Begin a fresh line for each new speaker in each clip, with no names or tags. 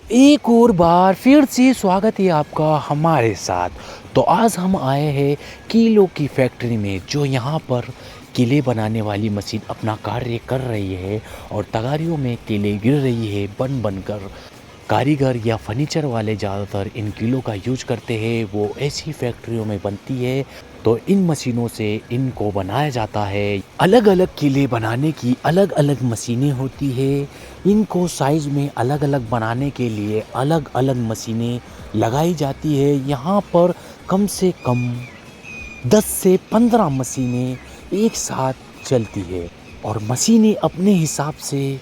एक और बार फिर से स्वागत है आपका हमारे साथ। तो आज हम आए हैं कीलों की फैक्ट्री में, जो यहाँ पर केले बनाने वाली मशीन अपना कार्य कर रही है और तगारियों में केले गिर रही है बन बनकर। कारीगर या फर्नीचर वाले ज़्यादातर इन कीलों का यूज करते हैं, वो ऐसी फैक्ट्रियों में बनती है। तो इन मशीनों से इनको बनाया जाता है। अलग अलग कीले बनाने की अलग अलग मशीनें होती है। इनको साइज़ में अलग अलग बनाने के लिए अलग अलग मशीनें लगाई जाती है। यहाँ पर कम से कम 10 से 15 मशीनें एक साथ चलती है और मशीनें अपने हिसाब से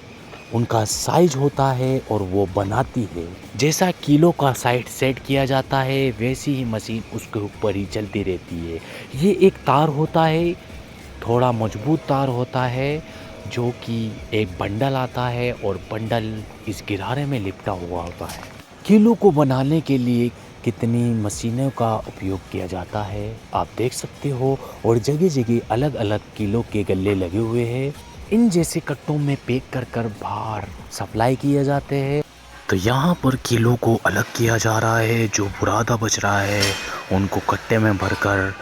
उनका साइज होता है और वो बनाती है। जैसा किलो का साइज सेट किया जाता है वैसी ही मशीन उसके ऊपर ही चलती रहती है। ये एक तार होता है, थोड़ा मजबूत तार होता है, जो कि एक बंडल आता है और बंडल इस गिरारे में लिपटा हुआ होता है। किलो को बनाने के लिए कितनी मशीनों का उपयोग किया जाता है आप देख सकते हो, और जगह जगह अलग अलग किलो के गल्ले लगे हुए हैं। इन जैसे कट्टों में पैक कर कर बाहर सप्लाई किए जाते हैं। तो यहाँ पर किलो को अलग किया जा रहा है, जो बुरादा बच रहा है उनको कट्टे में भरकर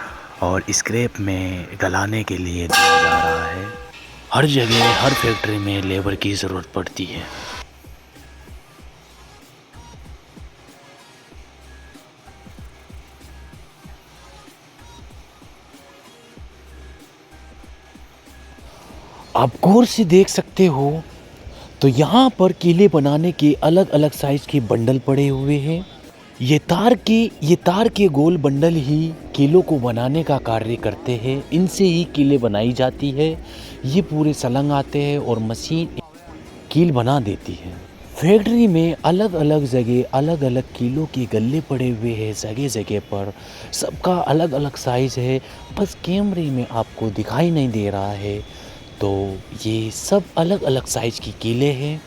और स्क्रैप में गलाने के लिए दिया जा रहा है। हर जगह हर फैक्ट्री में लेबर की ज़रूरत पड़ती है। आप गौर से देख सकते हो तो यहाँ पर केले बनाने के अलग अलग साइज के बंडल पड़े हुए हैं। ये तार के गोल बंडल ही केलों को बनाने का कार्य करते हैं। इनसे ही कीलें बनाई जाती है। ये पूरे सलंग आते हैं और मशीन कील बना देती है। फैक्ट्री में अलग अलग जगह अलग अलग कीलों के गल्ले पड़े हुए हैं जगह जगह पर। सबका अलग अलग साइज़ है, बस कैमरे में आपको दिखाई नहीं दे रहा है। तो ये सब अलग अलग साइज़ की कीले हैं।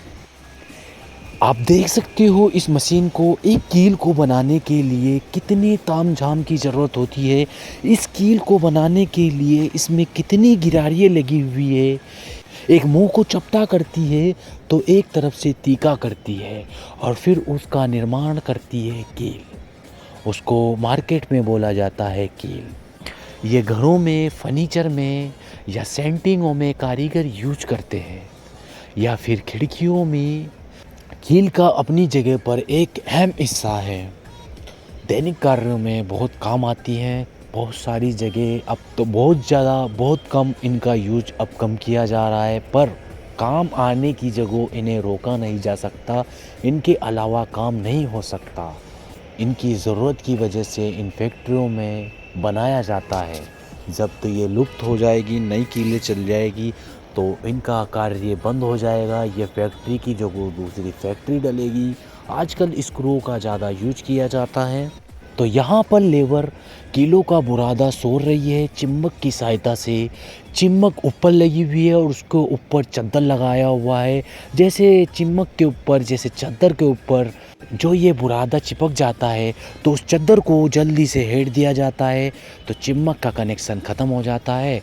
आप देख सकते हो इस मशीन को, एक कील को बनाने के लिए कितने तामझाम की ज़रूरत होती है। इस कील को बनाने के लिए इसमें कितनी गिरारियाँ लगी हुई है। एक मुंह को चपटा करती है तो एक तरफ से तीखा करती है और फिर उसका निर्माण करती है कील। उसको मार्केट में बोला जाता है कील। ये घरों में, फर्नीचर में या सेंटिंगों में कारीगर यूज करते हैं, या फिर खिड़कियों में। कील का अपनी जगह पर एक अहम हिस्सा है। दैनिक कार्यों में बहुत काम आती हैं। बहुत सारी जगह अब तो बहुत ज़्यादा, बहुत कम इनका यूज अब कम किया जा रहा है, पर काम आने की जगह इन्हें रोका नहीं जा सकता। इनके अलावा काम नहीं हो सकता। इनकी ज़रूरत की वजह से इन फैक्ट्रियों में बनाया जाता है। जब तो ये लुप्त हो जाएगी, नई कीलें चल जाएगी, तो इनका कार्य बंद हो जाएगा। ये फैक्ट्री की जगह दूसरी फैक्ट्री डलेगी। आजकल स्क्रू का ज़्यादा यूज किया जाता है। तो यहाँ पर लेबर कीलों का बुरादा सोर रही है चिम्मक की सहायता से। चिम्मक ऊपर लगी हुई है और उसके ऊपर चादर लगाया हुआ है। जैसे चिम्मक के ऊपर, जैसे चादर के ऊपर जो ये बुरादा चिपक जाता है तो उस चादर को जल्दी से हेट दिया जाता है, तो चिम्मक का कनेक्शन ख़त्म हो जाता है